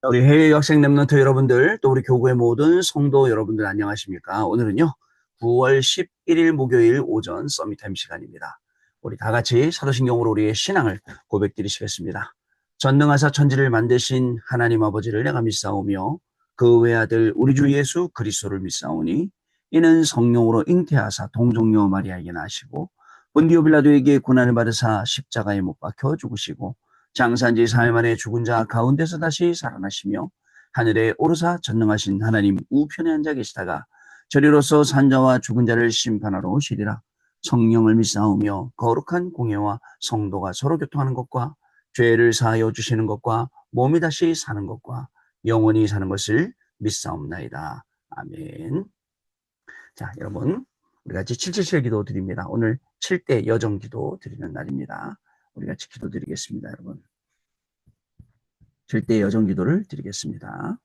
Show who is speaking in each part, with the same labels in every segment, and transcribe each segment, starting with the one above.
Speaker 1: 우리 해외 유학생 랩런트 여러분들, 또 우리 교구의 모든 성도 여러분들 안녕하십니까? 오늘은요, 9월 11일 목요일 오전 서밋타임 시간입니다. 우리 다 같이 사도신경으로 우리의 신앙을 고백드리시겠습니다. 전능하사 천지를 만드신 하나님 아버지를 내가 믿사오며 그 외아들 우리 주 예수 그리스도를 믿사오니 이는 성령으로 잉태하사 동정녀 마리아에게 나시고 본디오 빌라도에게 고난을 받으사 십자가에 못 박혀 죽으시고 장사한 지 4일 만에 죽은 자 가운데서 다시 살아나시며 하늘에 오르사 전능하신 하나님 우편에 앉아 계시다가 저리로서 산자와 죽은 자를 심판하러 오시리라. 성령을 믿사오며 거룩한 공예와 성도가 서로 교통하는 것과 죄를 사하여 주시는 것과 몸이 다시 사는 것과 영원히 사는 것을 믿사옵나이다. 아멘. 자, 여러분, 우리 같이 777 기도 드립니다. 오늘 7대 여정 기도 드리는 날입니다. 우리 같이 기도 드리겠습니다, 여러분. 7대 여정 기도를 드리겠습니다.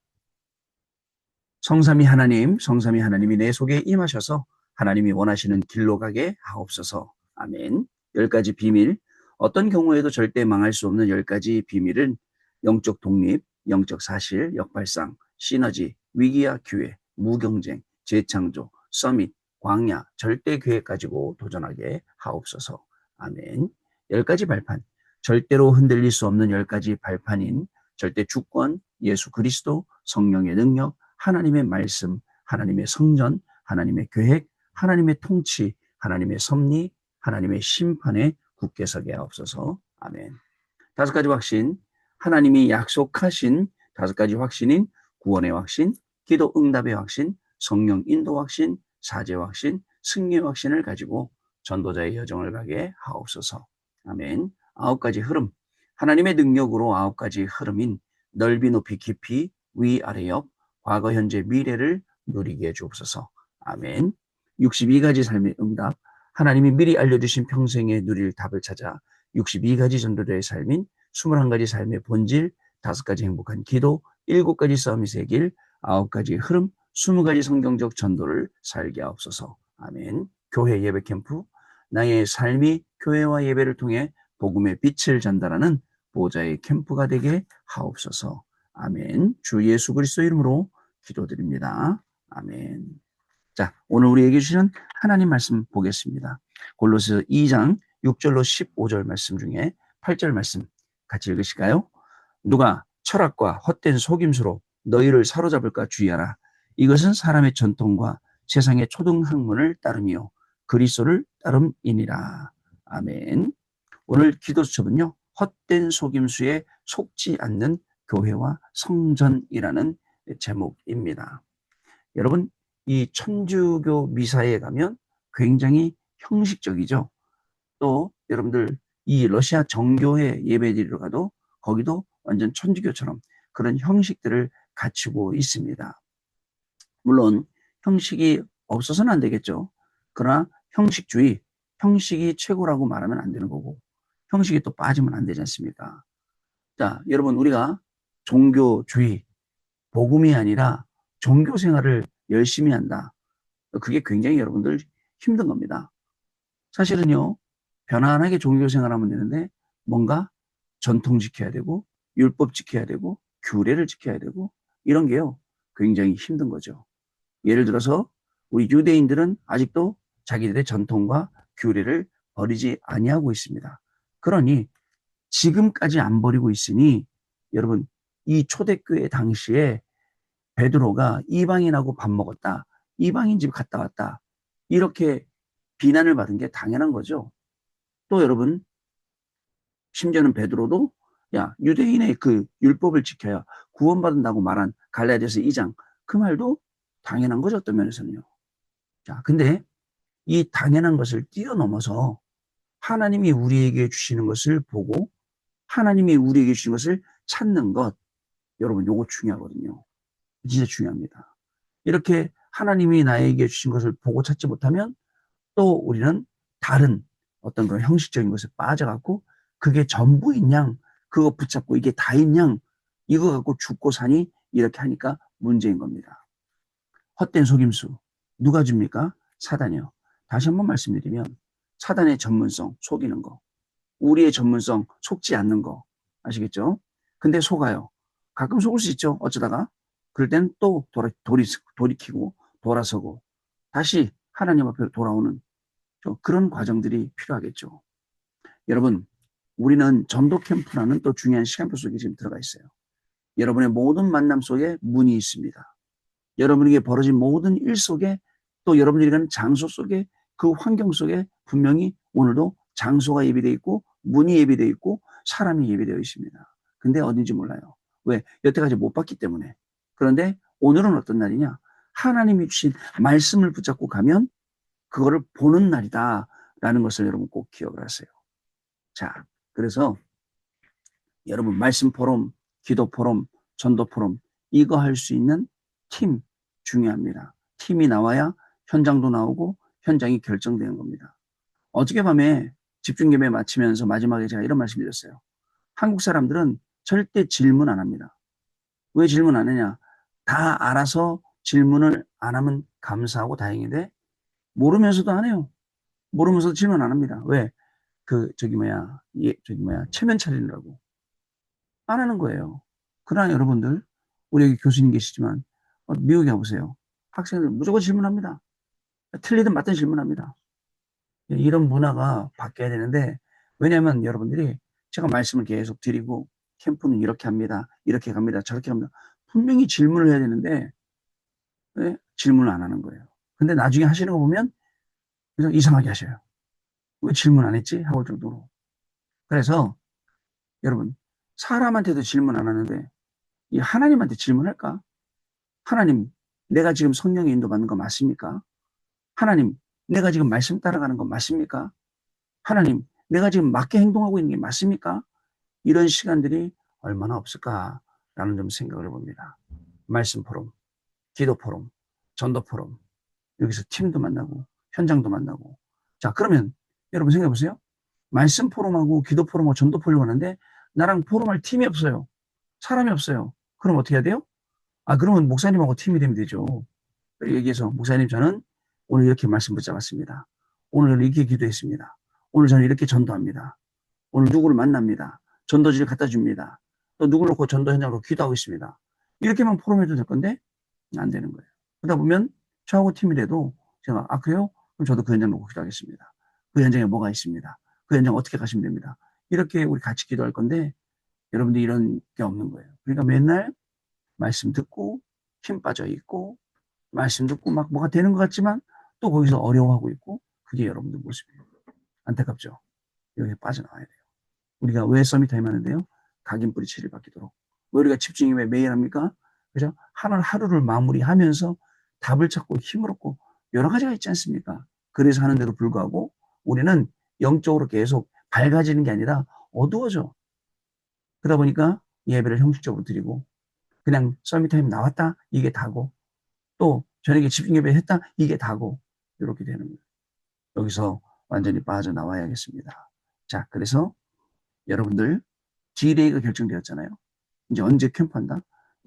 Speaker 1: 성삼위 하나님이 내 속에 임하셔서 하나님이 원하시는 길로 가게 하옵소서. 아멘. 10가지 비밀, 어떤 경우에도 절대 망할 수 없는 10가지 비밀은 영적 독립, 영적 사실, 역발상, 시너지, 위기와 기회, 무경쟁, 재창조, 서밋, 광야, 절대 계획 가지고 도전하게 하옵소서. 아멘. 10가지 발판, 절대로 흔들릴 수 없는 10가지 발판인 절대 주권, 예수 그리스도, 성령의 능력, 하나님의 말씀, 하나님의 성전, 하나님의 계획, 하나님의 통치, 하나님의 섭리, 하나님의 심판에 굳게 서게 하옵소서. 아멘. 5가지 확신, 하나님이 약속하신 5가지 확신인 구원의 확신, 기도 응답의 확신, 성령 인도 확신, 사제 확신, 승리의 확신을 가지고 전도자의 여정을 가게 하옵소서. 아멘. 9가지 흐름, 하나님의 능력으로 9가지 흐름인 넓이 높이 깊이 위아래 옆 과거 현재 미래를 누리게 해주옵소서. 아멘. 62가지 삶의 응답, 하나님이 미리 알려주신 평생에 누릴 답을 찾아 62가지 전도자의 삶인 21가지 삶의 본질, 5가지 행복한 기도, 7가지 서밋의 길, 9가지 흐름, 20가지 성경적 전도를 살게 하옵소서. 아멘. 교회 예배 캠프, 나의 삶이 교회와 예배를 통해 복음의 빛을 전달하는 보좌의 캠프가 되게 하옵소서. 아멘. 주 예수 그리스도 이름으로 기도드립니다. 아멘. 자, 오늘 우리에게 주시는 하나님 말씀 보겠습니다. 골로새 2장 6절로 15절 말씀 중에 8절 말씀 같이 읽으실까요? 누가 철학과 헛된 속임수로 너희를 사로잡을까 주의하라. 이것은 사람의 전통과 세상의 초등학문을 따름이요 그리스도를 따름이니라. 아멘. 오늘 기도 수첩은요, 헛된 속임수에 속지 않는 교회와 성전이라는 제목입니다. 여러분, 이 천주교 미사에 가면 굉장히 형식적이죠. 또 여러분들 이 러시아 정교회 예배드리러 가도 거기도 완전 천주교처럼 그런 형식들을 갖추고 있습니다. 물론 형식이 없어서는 안 되겠죠. 그러나 형식주의, 형식이 최고라고 말하면 안 되는 거고 형식이 또 빠지면 안 되지 않습니까? 자, 여러분, 우리가 종교주의, 복음이 아니라 종교 생활을 열심히 한다. 그게 굉장히 여러분들 힘든 겁니다. 사실은요, 편안하게 종교 생활하면 되는데 뭔가 전통 지켜야 되고 율법 지켜야 되고 규례를 지켜야 되고 이런 게요, 굉장히 힘든 거죠. 예를 들어서 우리 유대인들은 아직도 자기들의 전통과 규례를 버리지 아니하고 있습니다. 그러니 지금까지 안 버리고 있으니 여러분, 이 초대교회 당시에 베드로가 이방인하고 밥 먹었다, 이방인 집 갔다 왔다, 이렇게 비난을 받은 게 당연한 거죠. 또 여러분, 심지어는 베드로도 야, 유대인의 그 율법을 지켜야 구원받는다고 말한 갈라디아서 2장, 그 말도 당연한 거죠, 어떤 면에서는요. 자, 근데 이 당연한 것을 뛰어넘어서 하나님이 우리에게 주시는 것을 보고 하나님이 우리에게 주신 것을 찾는 것, 여러분, 요거 중요하거든요. 진짜 중요합니다. 이렇게 하나님이 나에게 주신 것을 보고 찾지 못하면 또 우리는 다른 어떤 그런 형식적인 것에 빠져갖고 그게 전부인 양, 그거 붙잡고 이게 다인 양, 이거 갖고 죽고 사니 이렇게 하니까 문제인 겁니다. 헛된 속임수, 누가 줍니까? 사단이요. 다시 한번 말씀드리면 사단의 전문성, 속이는 거. 우리의 전문성, 속지 않는 거. 아시겠죠? 근데 속아요. 가끔 속을 수 있죠. 어쩌다가. 그럴 때는 또 돌이키고 돌아서고 다시 하나님 앞에 돌아오는 그런 과정들이 필요하겠죠. 여러분, 우리는 전도 캠프라는 또 중요한 시간표 속에 지금 들어가 있어요. 여러분의 모든 만남 속에 문이 있습니다. 여러분에게 벌어진 모든 일 속에 또 여러분들이 가는 장소 속에 그 환경 속에 분명히 오늘도 장소가 예비되어 있고 문이 예비되어 있고 사람이 예비되어 있습니다. 근데 어딘지 몰라요. 왜? 여태까지 못 봤기 때문에. 그런데 오늘은 어떤 날이냐? 하나님이 주신 말씀을 붙잡고 가면 그거를 보는 날이다라는 것을 여러분 꼭 기억을 하세요. 자, 그래서 여러분 말씀 포럼, 기도 포럼, 전도 포럼 이거 할 수 있는 팀 중요합니다. 팀이 나와야 현장도 나오고 현장이 결정되는 겁니다. 어저께 밤에 집중예배 마치면서 마지막에 제가 이런 말씀 드렸어요. 한국 사람들은 절대 질문 안 합니다. 왜 질문 안 하냐? 다 알아서 질문을 안 하면 감사하고 다행인데 모르면서도 안 해요. 모르면서도 질문 안 합니다. 왜? 체면 차리느라고. 안 하는 거예요. 그러나 여러분들, 우리 여기 교수님 계시지만, 미국에 가보세요. 학생들 무조건 질문합니다. 틀리든 맞든 질문합니다. 이런 문화가 바뀌어야 되는데, 왜냐하면 여러분들이 제가 말씀을 계속 드리고, 캠프는 이렇게 합니다. 이렇게 갑니다. 저렇게 합니다. 분명히 질문을 해야 되는데, 왜? 질문을 안 하는 거예요. 근데 나중에 하시는 거 보면, 그냥 이상하게 하셔요. 왜 질문 안 했지? 하고 정도로. 그래서, 여러분, 사람한테도 질문 안 하는데, 이 하나님한테 질문할까? 하나님, 내가 지금 성령의 인도받는 거 맞습니까? 하나님, 내가 지금 말씀 따라가는 거 맞습니까? 하나님, 내가 지금 맞게 행동하고 있는 게 맞습니까? 이런 시간들이 얼마나 없을까라는 좀 생각을 해봅니다. 말씀 포럼, 기도 포럼, 전도 포럼, 여기서 팀도 만나고, 현장도 만나고. 자, 그러면 여러분 생각해 보세요. 말씀 포럼하고 기도 포럼하고 전도 포럼을 하는데 나랑 포럼할 팀이 없어요. 사람이 없어요. 그럼 어떻게 해야 돼요? 그러면 목사님하고 팀이 되면 되죠. 얘기해서, 목사님, 저는 오늘 이렇게 말씀 붙잡았습니다. 오늘 이렇게 기도했습니다. 오늘 저는 이렇게 전도합니다. 오늘 누구를 만납니다. 전도지를 갖다 줍니다. 또 누구를 놓고 전도 현장으로 기도하고 있습니다. 이렇게만 포럼해도 될 건데, 안 되는 거예요. 그러다 보면, 저하고 팀이라도 제가, 그래요? 그럼 저도 그 현장 놓고 기도하겠습니다. 그 현장에 뭐가 있습니다. 그 현장 어떻게 가시면 됩니다. 이렇게 우리 같이 기도할 건데, 여러분들 이런 게 없는 거예요. 그러니까 맨날 말씀 듣고, 힘 빠져 있고, 말씀 듣고 막 뭐가 되는 것 같지만 또 거기서 어려워하고 있고 그게 여러분들 모습이에요. 안타깝죠. 여기에 빠져나와야 돼요. 우리가 왜 서밋타임 하는데요? 각인 뿌리 치를 받기도록. 왜 우리가 집중이 왜 매일 합니까? 그죠? 하루를 마무리하면서 답을 찾고 힘을 얻고 여러 가지가 있지 않습니까? 그래서 하는데도 불구하고 우리는 영적으로 계속 밝아지는 게 아니라 어두워져. 그러다 보니까 예배를 형식적으로 드리고 그냥 서밋타임 나왔다? 이게 다고 또 저녁에 집중예배 했다? 이게 다고 이렇게 되는 거예요. 여기서 완전히 빠져나와야겠습니다. 자, 그래서 여러분들 G레이가 결정되었잖아요. 이제 언제 캠프한다?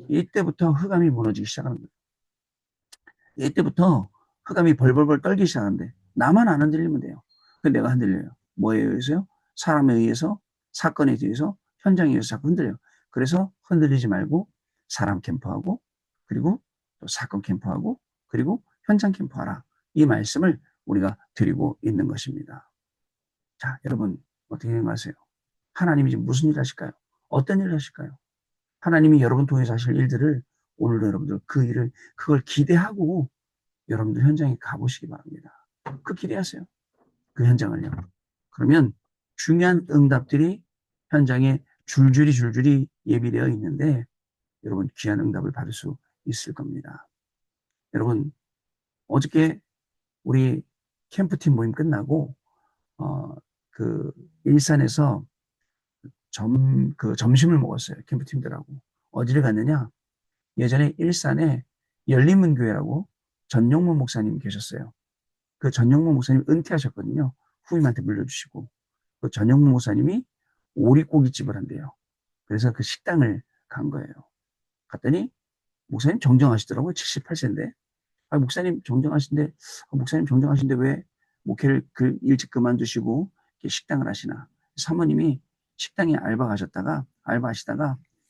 Speaker 1: 이때부터 흑암이 무너지기 시작하는 거예요. 이때부터 흑암이 벌벌벌 떨기 시작하는데 나만 안 흔들리면 돼요. 근데 내가 흔들려요. 뭐에 의해서요? 사람에 의해서, 사건에 의해서, 현장에 의해서 자꾸 흔들려요. 그래서 흔들리지 말고 사람 캠프하고 그리고 또 사건 캠프하고 그리고 현장 캠프하라. 이 말씀을 우리가 드리고 있는 것입니다. 자, 여러분 어떻게 생각하세요? 하나님이 지금 무슨 일 하실까요? 어떤 일을 하실까요? 하나님이 여러분 통해서 하실 일들을 오늘도 여러분들 그걸 기대하고 여러분들 현장에 가보시기 바랍니다. 그 기대하세요. 그 현장을요. 그러면 중요한 응답들이 현장에 줄줄이 예비되어 있는데 여러분 귀한 응답을 받을 수 있을 겁니다. 여러분 어저께 우리 캠프팀 모임 끝나고 그 일산에서 점심을 먹었어요. 캠프팀들하고. 어디를 갔느냐? 예전에 일산에 열린문교회라고 전용문 목사님 계셨어요. 그 전용문 목사님 은퇴하셨거든요. 후임한테 물려주시고. 그 전용문 목사님이 오리고기집을 한대요. 그래서 그 식당을 간 거예요. 갔더니 목사님 정정하시더라고요. 78세인데. 목사님 정정하신데 왜 목회를 일찍 그만두시고 식당을 하시나. 사모님이 식당에 알바하시다가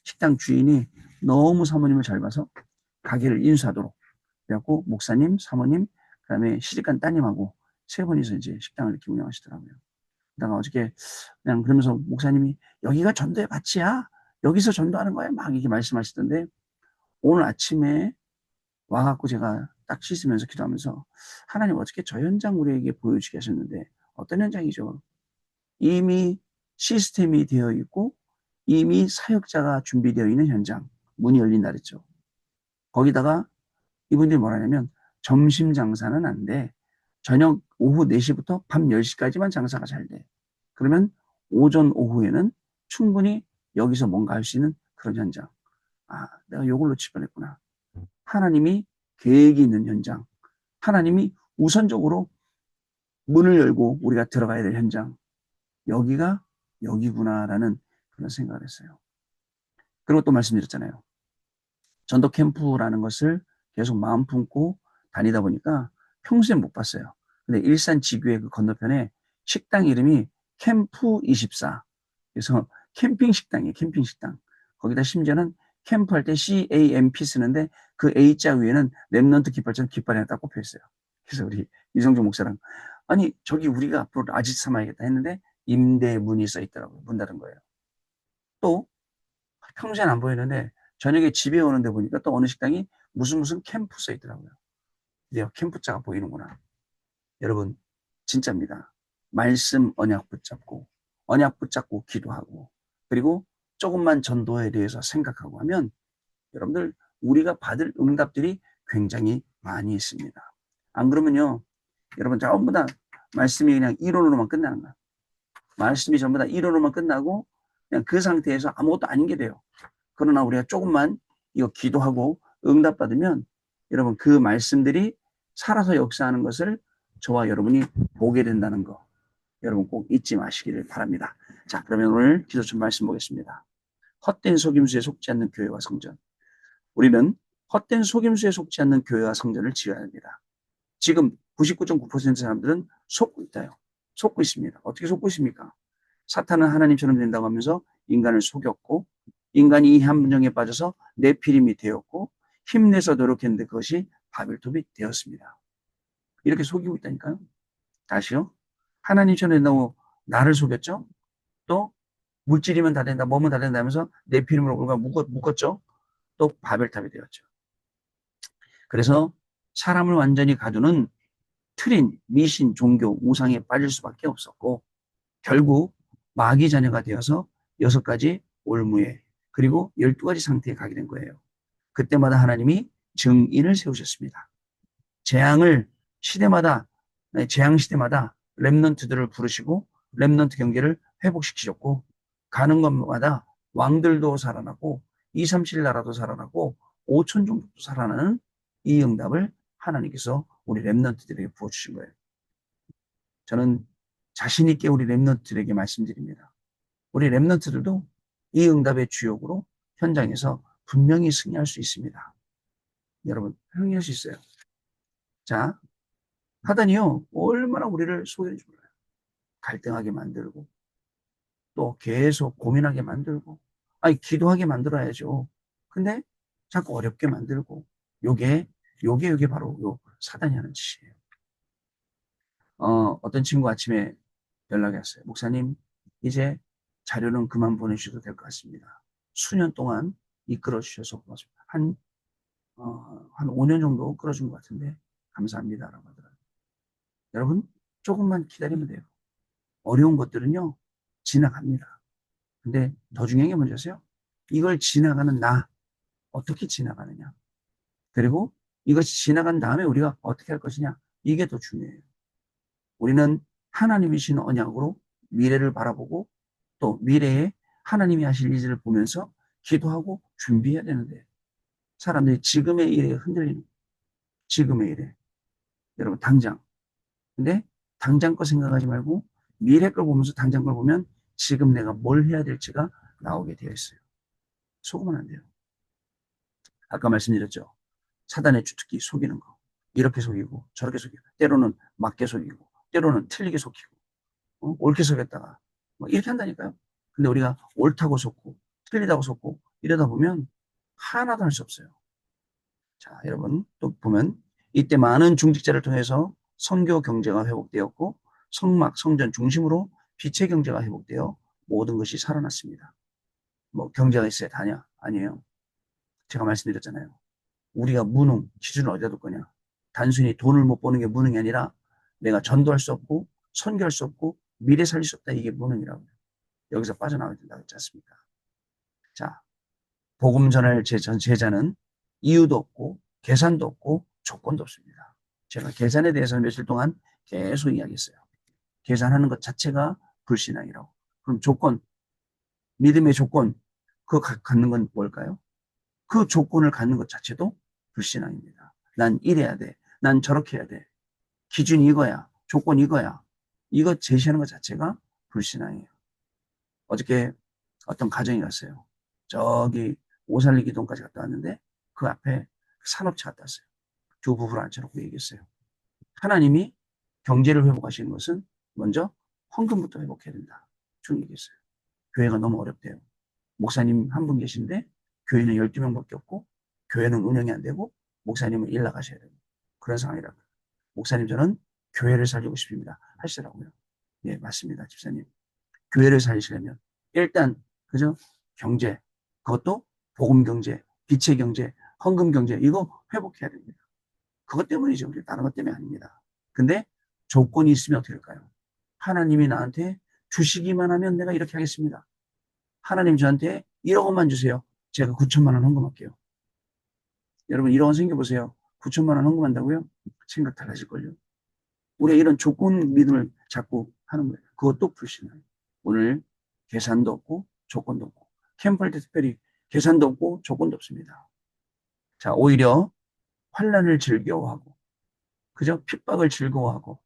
Speaker 1: 식당 주인이 너무 사모님을 잘 봐서 가게를 인수하도록. 그래갖고 목사님, 사모님, 그다음에 시집간 따님하고 세 분이서 이제 식당을 이렇게 운영하시더라고요. 그다가 어저께 그냥 그러면서 목사님이 여기가 전도의 밭이야. 여기서 전도하는 거야. 막 이렇게 말씀하시던데 오늘 아침에 와갖고 제가 딱 씻으면서 기도하면서 하나님 어떻게 저 현장 우리에게 보여주게 하셨는데 어떤 현장이죠? 이미 시스템이 되어 있고 이미 사역자가 준비되어 있는 현장. 문이 열린다 그랬죠. 거기다가 이분들이 뭐라냐면 점심 장사는 안 돼. 저녁 오후 4시부터 밤 10시까지만 장사가 잘 돼. 그러면 오전 오후에는 충분히 여기서 뭔가 할 수 있는 그런 현장. 아, 내가 요걸 놓칠 뻔했구나. 하나님이 계획이 있는 현장. 하나님이 우선적으로 문을 열고 우리가 들어가야 될 현장. 여기가 여기구나라는 그런 생각을 했어요. 그리고 또 말씀드렸잖아요. 전도 캠프라는 것을 계속 마음 품고 다니다 보니까 평소에 못 봤어요. 근데 일산 지교의 그 건너편에 식당 이름이 캠프24. 그래서 캠핑 식당이에요. 캠핑 식당. 거기다 심지어는 캠프할 때 CAMP 쓰는데 그 A자 위에는 랩넌트 깃발처럼 깃발이 하나 딱 꼽혀 있어요. 그래서 우리 이성종 목사랑 아니 저기 우리가 앞으로 아지트 삼아야겠다 했는데 임대문이 써 있더라고요. 문 닫은 거예요. 또 평소엔 안 보이는데 저녁에 집에 오는데 보니까 또 어느 식당이 무슨 캠프 써 있더라고요. 이제 캠프자가 보이는구나. 여러분 진짜입니다. 말씀 언약 붙잡고 기도하고 그리고 조금만 전도에 대해서 생각하고 하면 여러분들 우리가 받을 응답들이 굉장히 많이 있습니다. 안 그러면요 여러분 전부 다 말씀이 그냥 이론으로만 끝나는 거야. 말씀이 전부 다 이론으로만 끝나고 그냥 그 상태에서 아무것도 아닌 게 돼요. 그러나 우리가 조금만 이거 기도하고 응답받으면 여러분 그 말씀들이 살아서 역사하는 것을 저와 여러분이 보게 된다는 거 여러분 꼭 잊지 마시기를 바랍니다. 자, 그러면 오늘 기도처럼 말씀 보겠습니다. 헛된 속임수에 속지 않는 교회와 성전. 우리는 헛된 속임수에 속지 않는 교회와 성전을 지어야 합니다. 지금 99.9% 사람들은 속고 있다요. 속고 있습니다. 어떻게 속고 있습니까? 사탄은 하나님처럼 된다고 하면서 인간을 속였고 인간이 이 함정에 빠져서 네피림이 되었고 힘내서 노력했는데 그것이 바벨탑이 되었습니다. 이렇게 속이고 있다니까요. 다시요. 하나님처럼 된다고 나를 속였죠. 또 물질이면 다 된다, 뭐면 다 된다 하면서 네피림으로 우리가 묶었죠. 또 바벨탑이 되었죠. 그래서 사람을 완전히 가두는 틀인 미신, 종교, 우상에 빠질 수밖에 없었고 결국 마귀 자녀가 되어서 6가지 올무에 그리고 12가지 상태에 가게 된 거예요. 그때마다 하나님이 증인을 세우셨습니다. 재앙을 시대마다 재앙 시대마다 렘넌트들을 부르시고 렘넌트 경계를 회복시키셨고 가는 곳마다 왕들도 살아나고 237 나라도 살아나고 5천 종족도 살아나는 이 응답을 하나님께서 우리 렘넌트들에게 부어주신 거예요. 저는 자신 있게 우리 렘넌트들에게 말씀드립니다. 우리 렘넌트들도 이 응답의 주역으로 현장에서 분명히 승리할 수 있습니다. 여러분 승리할 수 있어요. 자, 사단이요 얼마나 우리를 속이는지 몰라요. 갈등하게 만들고 또 계속 고민하게 만들고 아니 기도하게 만들어야죠. 근데 자꾸 어렵게 만들고 요게 바로 요 사단이 하는 짓이에요. 어떤 친구 아침에 연락이 왔어요. 목사님 이제 자료는 그만 보내주셔도 될 것 같습니다. 수년 동안 이끌어 주셔서 고맙습니다. 한 5년 정도 끌어준 것 같은데 감사합니다라고 하더라고요. 여러분 조금만 기다리면 돼요. 어려운 것들은요 지나갑니다. 근데 더 중요한 게 뭔지 아세요? 이걸 지나가는 나 어떻게 지나가느냐 그리고 이것이 지나간 다음에 우리가 어떻게 할 것이냐 이게 더 중요해요. 우리는 하나님이 주신 언약으로 미래를 바라보고 또 미래에 하나님이 하실 일을 보면서 기도하고 준비해야 되는데 사람들이 지금의 일에 흔들리는 지금의 일에 여러분 당장 근데 당장 거 생각하지 말고 미래 걸 보면서 당장 걸 보면 지금 내가 뭘 해야 될지가 나오게 되어 있어요. 속으면 안 돼요. 아까 말씀드렸죠. 사단의 주특기 속이는 거. 이렇게 속이고 저렇게 속이고 때로는 맞게 속이고 때로는 틀리게 속이고 옳게 속였다가 뭐 이렇게 한다니까요. 근데 우리가 옳다고 속고 틀리다고 속고 이러다 보면 하나도 할 수 없어요. 자, 여러분 또 보면 이때 많은 중직자를 통해서 선교 경제가 회복되었고 성막, 성전 중심으로 빛의 경제가 회복되어 모든 것이 살아났습니다. 뭐 경제가 있어야 다냐? 아니에요. 제가 말씀드렸잖아요. 우리가 무능, 기준을 어디다 둘 거냐? 단순히 돈을 못 버는 게 무능이 아니라 내가 전도할 수 없고 선교할 수 없고 미래 살릴 수 없다. 이게 무능이라고요. 여기서 빠져나와야 된다고 했지 않습니까? 자, 복음 전할 제자는 이유도 없고 계산도 없고 조건도 없습니다. 제가 계산에 대해서는 며칠 동안 계속 이야기했어요. 계산하는 것 자체가 불신앙이라고. 그럼 조건, 믿음의 조건, 그거 갖는 건 뭘까요? 그 조건을 갖는 것 자체도 불신앙입니다. 난 이래야 돼. 난 저렇게 해야 돼. 기준이 이거야. 조건 이거야. 이거 제시하는 것 자체가 불신앙이에요. 어저께 어떤 가정이 갔어요. 저기 오살리 기동까지 갔다 왔는데 그 앞에 산업체 갔다 왔어요. 두 부부를 앉혀놓고 얘기했어요. 하나님이 경제를 회복하시는 것은 먼저 헌금부터 회복해야 된다. 쭉 얘기했어요. 교회가 너무 어렵대요. 목사님 한 분 계신데 교회는 12명밖에 없고 교회는 운영이 안 되고 목사님은 일 나가셔야 되고 그런 상황이라고. 목사님 저는 교회를 살리고 싶습니다. 하시더라고요. 예, 맞습니다. 집사님. 교회를 살리시려면 일단 그죠? 경제, 그것도 복음 경제, 빛의 경제, 헌금 경제 이거 회복해야 됩니다. 그것 때문이죠. 다른 것 때문에 아닙니다. 근데 조건이 있으면 어떻게 될까요? 하나님이 나한테 주시기만 하면 내가 이렇게 하겠습니다. 하나님 저한테 1억 원만 주세요. 제가 9천만 원 헌금할게요. 여러분 1억 원 생겨보세요. 9천만 원 헌금한다고요? 생각 달라질걸요. 우리가 이런 조건 믿음을 자꾸 하는 거예요. 그것도 불신앙이에요. 오늘 계산도 없고 조건도 없고 캠프할 때 특별히 계산도 없고 조건도 없습니다. 자, 오히려 환난을 즐거워하고 그저 핍박을 즐거워하고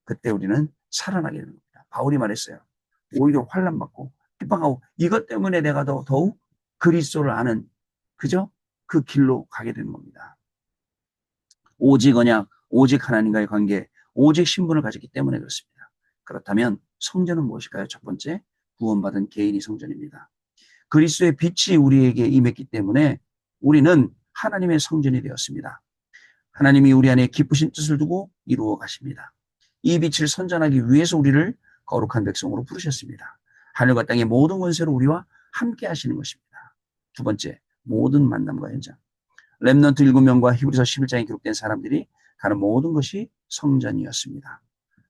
Speaker 1: 그때 우리는 살아나게 되는 겁니다. 바울이 말했어요. 오히려 환난 받고 핍박하고 이것 때문에 내가 더욱 그리스도를 아는 그저 그 길로 가게 되는 겁니다. 오직 언약, 오직 하나님과의 관계, 오직 신분을 가졌기 때문에 그렇습니다. 그렇다면 성전은 무엇일까요? 첫 번째, 구원받은 개인이 성전입니다. 그리스도의 빛이 우리에게 임했기 때문에 우리는 하나님의 성전이 되었습니다. 하나님이 우리 안에 기쁘신 뜻을 두고 이루어 가십니다. 이 빛을 선전하기 위해서 우리를 거룩한 백성으로 부르셨습니다. 하늘과 땅의 모든 권세로 우리와 함께 하시는 것입니다. 두 번째, 모든 만남과 현장. 렘넌트 7명과 히브리서 11장에 기록된 사람들이 가는 모든 것이 성전이었습니다.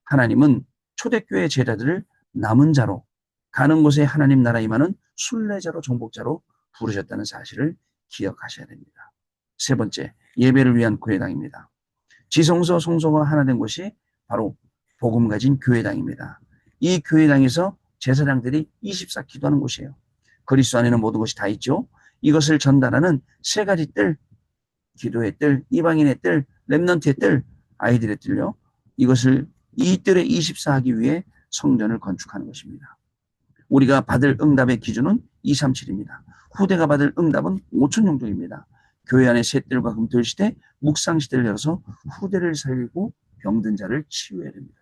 Speaker 1: 하나님은 초대교회 제자들을 남은 자로 가는 곳에 하나님 나라 임하는 순례자로 정복자로 부르셨다는 사실을 기억하셔야 됩니다. 세 번째, 예배를 위한 교회당입니다. 지성소 성소가 하나 된 곳이 바로 복음 가진 교회당입니다. 이 교회당에서 제사장들이 24 기도하는 곳이에요. 그리스도 안에는 모든 것이 다 있죠. 이것을 전달하는 세 가지 뜰, 기도의 뜰, 이방인의 뜰, 렘넌트의 뜰, 아이들의 뜰요. 이것을 이 뜰에 24 하기 위해 성전을 건축하는 것입니다. 우리가 받을 응답의 기준은 237입니다. 후대가 받을 응답은 5천 용도입니다. 교회 안에 셋들과 금토일 시대, 묵상 시대를 열어서 후대를 살리고 병든 자를 치유해야 됩니다.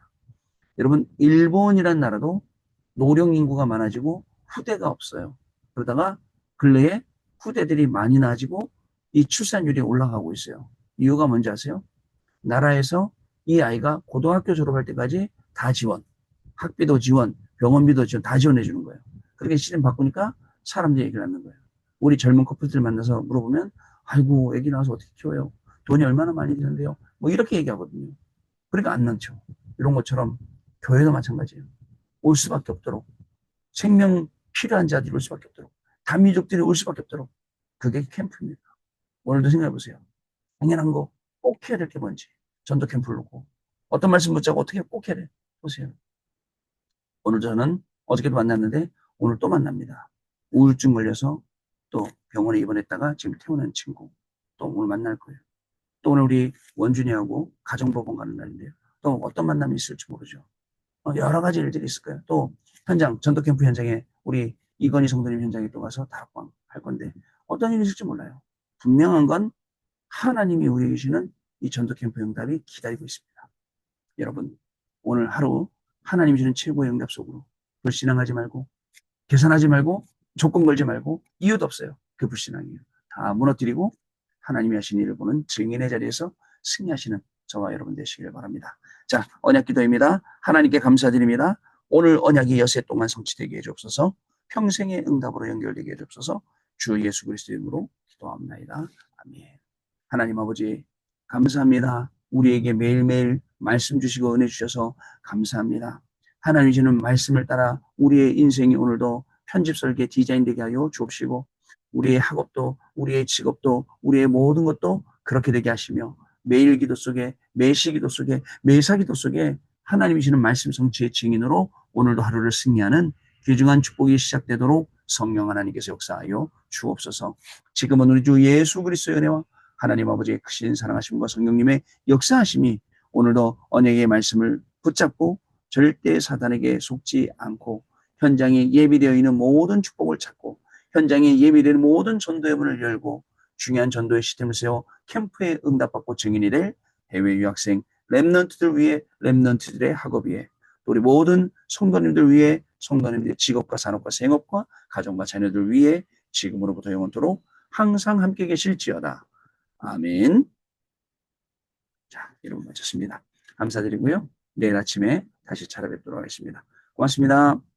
Speaker 1: 여러분, 일본이란 나라도 노령 인구가 많아지고 후대가 없어요. 그러다가 근래에 후대들이 많이 나아지고 이 출산율이 올라가고 있어요. 이유가 뭔지 아세요? 나라에서 이 아이가 고등학교 졸업할 때까지 다 지원, 학비도 지원, 병원비도 지원 다 지원해 주는 거예요. 그렇게 시스템 바꾸니까 사람들이 얘기를 하는 거예요. 우리 젊은 커플들 만나서 물어보면 아이고 애기 낳아서 어떻게 키워요? 돈이 얼마나 많이 드는데요? 뭐 이렇게 얘기하거든요. 그러니까 안 낳죠. 이런 것처럼 교회도 마찬가지예요. 올 수밖에 없도록 생명 필요한 자들이 올 수밖에 없도록 단민족들이 올 수밖에 없도록 그게 캠프입니다. 오늘도 생각해 보세요. 당연한 거 꼭 해야 될 게 뭔지 전도 캠프를 놓고 어떤 말씀 붙잡고 어떻게 꼭 해야 돼 보세요. 오늘 저는 어저께도 만났는데 오늘 또 만납니다. 우울증 걸려서 또 병원에 입원했다가 지금 퇴원한 친구 또 오늘 만날 거예요. 또 오늘 우리 원준이하고 가정법원 가는 날인데요. 또 어떤 만남이 있을지 모르죠. 여러 가지 일들이 있을 거예요. 또 현장 전도 캠프 현장에 우리 이건희 성도님 현장에 또 가서 다락방 할 건데 어떤 일이 있을지 몰라요. 분명한 건 하나님이 우리에게 주시는 이 전도 캠프 응답이 기다리고 있습니다. 여러분 오늘 하루 하나님이 주는 최고의 응답 속으로 불신앙하지 말고 계산하지 말고 조건 걸지 말고 이유도 없어요. 그 불신앙이에요. 다 무너뜨리고 하나님이 하신 일을 보는 증인의 자리에서 승리하시는 저와 여러분 되시길 바랍니다. 자, 언약 기도입니다. 하나님께 감사드립니다. 오늘 언약이 여세 동안 성취되게 해주옵소서. 평생의 응답으로 연결되게 해주옵소서. 주 예수 그리스도의 이름으로 기도합니다. 아멘. 하나님 아버지 감사합니다. 우리에게 매일매일 말씀 주시고 은혜 주셔서 감사합니다. 하나님 주시는 말씀을 따라 우리의 인생이 오늘도 편집설계 디자인되게 하여 주옵시고 우리의 학업도 우리의 직업도 우리의 모든 것도 그렇게 되게 하시며 매일 기도 속에 매시 기도 속에 매사 기도 속에 하나님이 주시는 말씀 성취의 증인으로 오늘도 하루를 승리하는 귀중한 축복이 시작되도록 성령 하나님께서 역사하여 주옵소서. 지금은 우리 주 예수 그리스도의 은혜와 하나님 아버지의 크신 사랑하심과 성령님의 역사하심이 오늘도 언약의 말씀을 붙잡고 절대 사단에게 속지 않고 현장에 예비되어 있는 모든 축복을 찾고 현장에 예비되어 있는 모든 전도의 문을 열고 중요한 전도의 시스템을 세워 캠프에 응답받고 증인이 될 해외 유학생 렘넌트들 위해 렘넌트들의 학업 위해 또 우리 모든 성도님들 위해 성도님들의 직업과 산업과 생업과 가정과 자녀들 위해 지금으로부터 영원토록 항상 함께 계실지어다. 아멘. 자, 여러분 마쳤습니다. 감사드리고요. 내일 아침에 다시 찾아뵙도록 하겠습니다. 고맙습니다.